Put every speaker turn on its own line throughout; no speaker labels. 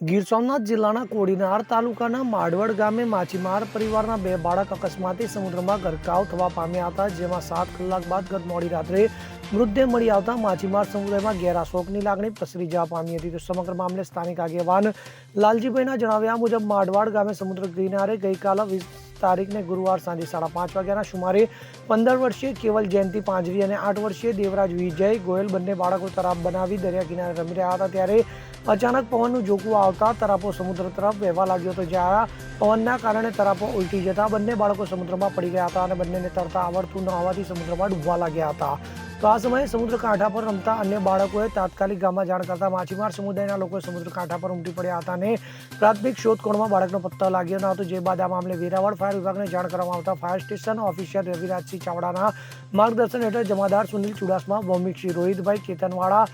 ગીર સોમનાથ જિલ્લાના કોડીનાર તાલુકાના માડવડ ગામે માછીમાર પરિવારના બે બાળક અકસ્માતે સમુદ્રમાં ગરકાવ થવા પામ્યા હતા, જેમાં 7 કલાક બાદ ગત મોડી રાત્રે મૃતદેહ મળી આવતા માછીમાર સમુદાયમાં ઘેરા શોકની લાગણી પ્રસરી જવા પામી હતી। તો સમગ્ર મામલે સ્થાનિક આગેવાન લાલજીભાઈના જણાવ્યા મુજબ માડવાડ ગામે સમુદ્ર કિનારે ગઈકાલે 20 તારીખને ગુરુવાર સાંજે 5:30 વાગ્યાના સુમારે 15 વર્ષીય કેવલ જયંતિ પાંજરી અને 8 વર્ષીય દેવરાજ વિજય ગોયલ બંને બાળકો તરાપ બનાવી દરિયા કિનારે રમી રહ્યા હતા, ત્યારે અચાનક પવનનું ઝોકું આવતા તરાપો સમુદ્ર તરફ વહેવા લાગ્યો હતો, જ્યાં પવનના કારણે તરાપો ઉલટી જતા બંને બાળકો સમુદ્રમાં પડી ગયા હતા અને બંનેને તરતા આવડતું ન હોવાથી સમુદ્રમાં ડૂબવા લાગ્યા હતા। તો આ સમયે સમુદ્ર કાંઠા પર રમતા અન્ય બાળકોએ તાત્કાલિક ગામમાં જાણ કરતા માછીમાર સમુદાયના લોકો સમુદ્ર કાંઠા પર ઉમટી પડ્યા હતા અને પ્રાથમિક શોધખોળમાં બાળકનો પત્તો લાગ્યો ન હતો, જે બાદ આ મામલે વેરાવળ ફાયર વિભાગને જાણ કરવામાં આવતા ફાયર સ્ટેશન ઓફિસર રવિરાજસિંહ ચાવડાના માર્ગદર્શન હેઠળ જમાદાર સુનિલ ચુડાસમા, ભૌમિકસિંહ રોહિતભાઈ કેતનવાળા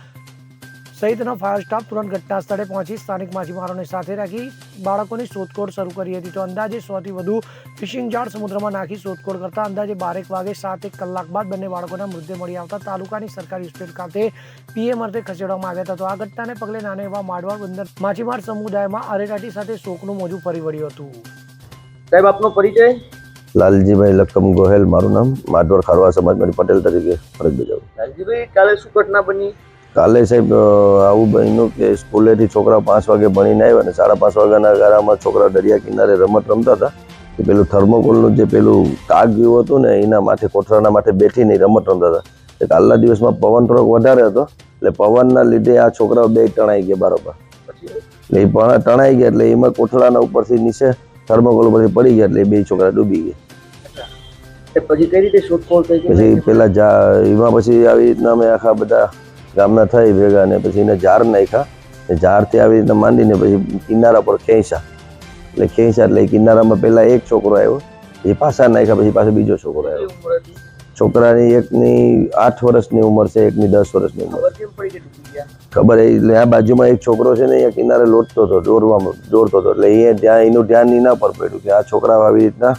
સહિતનો ફાયર સ્ટાફ તુરંત ઘટના સ્થળે પહોંચી સ્થાનિક માછીમારોને સાથે રાખી બાળકોની શોધખોળ શરૂ કરી હતી। તો અંદાજે 100થી વધુ ફિશિંગ જાળ સમુદ્રમાં નાખી શોધખોળ કરતા અંદાજે 12 વાગે 7 કલાક બાદ બંને બાળકોના મૃતદેહ મળી આવતા તાલુકાની સરકારી હોસ્પિટલ ખાતે પીએમ અર્થે ખસેડવામાં આવ્યા હતા। તો આ ઘટનાને પગલે નાના એવા માડવાડ બંદર માછીમાર સમુદાયમાં અરેરાટી સાથે શોકનું મોજું ફરી વળ્યું હતું।
સાહેબ, આપનો પરિચય?
લાલજીભાઈ લક્કમ ગોહેલ મારું નામ, માડવાડ ખારવા સમાજમાંથી પટેલ તરીકે ફરજ બજાવું।
લાલજીભાઈ, કાલે શું ઘટના બની?
કાલે સાહેબ આવું બન્યું કે સ્કૂલેથી છોકરા 5 વાગે ભણીને આવ્યા અને 5:30 વાગ્યાના ગાળામાં છોકરા દરિયા કિનારે રમત રમતા હતા કે પેલું થર્મોકોલનું જે પેલું કાગ જેવું હતું ને એના માથે કોઠરાના માથે બેઠીને રમત રમતા હતા। કાલના દિવસમાં પવન થોડોક વધારે હતો એટલે પવનના લીધે આ છોકરાઓ બે ટણાઈ ગયા બરાબર। એટલે એ ટણાઈ ગયા એટલે એમાં કોઠરાના ઉપરથી નીચે થર્મોકોલ ઉપરથી પડી ગયા એટલે એ બે છોકરા ડૂબી ગયા।
પછી કઈ રીતે શોધખોળ થઈ?
પછી પેલા એમાં પછી આવી રીતના અમે આખા બધા ગામના થઈ ભેગા ને પછી એને ઝાર નાખ્યા, ઝારથી આવી રીતના માંડીને પછી કિનારા પર ખેંચ્યા એટલે કિનારામાં પહેલા એક છોકરો આવ્યો, એ પાછા નાખ્યા, પછી પાછો બીજો છોકરો આવ્યો। છોકરાની એકની 8 વર્ષની ઉંમર છે, એકની 10 વર્ષની ઉંમર। ખબર એટલે આ બાજુમાં એક છોકરો છે ને અહીંયા કિનારે લોટતો હતો, દોડતો હતો એટલે અહીંયા ત્યાં એનું ધ્યાન ના પર પડ્યું કે આ છોકરા આવી રીતના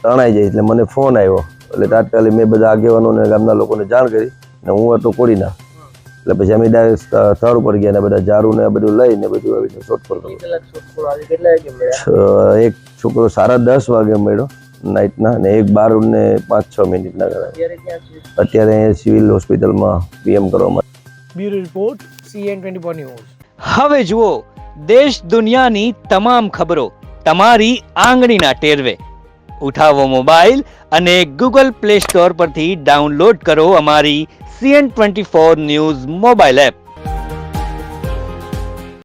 તણાઈ જાય, એટલે મને ફોન આવ્યો એટલે તાત્કાલિક મેં બધા આગેવાનોને ગામના લોકોને જાણ કરી ને હું હતો કોડીના એટલે પછી અમે ડાયરેક્ટ સ્થળ ઉપર ગયા ને બધા ઝાડુ ને બધું લઈને બધું આવી રીતે શોધખોળ કરી। એક છોકરો 10:30 વાગે મળ્યો નાઇટના ને એક 12 ને 5-6 મિનિટના ગાળા અત્યારે સિવિલ હોસ્પિટલમાં પીએમ કરવામાં।
Bureau report CN24 news.
હવે જુઓ દેશ દુનિયાની તમામ ખબરો તમારી આંગળીના ટેરવે। ઉઠાવો મોબાઈલ અને Google Play Store પરથી ડાઉનલોડ કરો અમારી CN24 ન્યૂઝ મોબાઈલ એપ।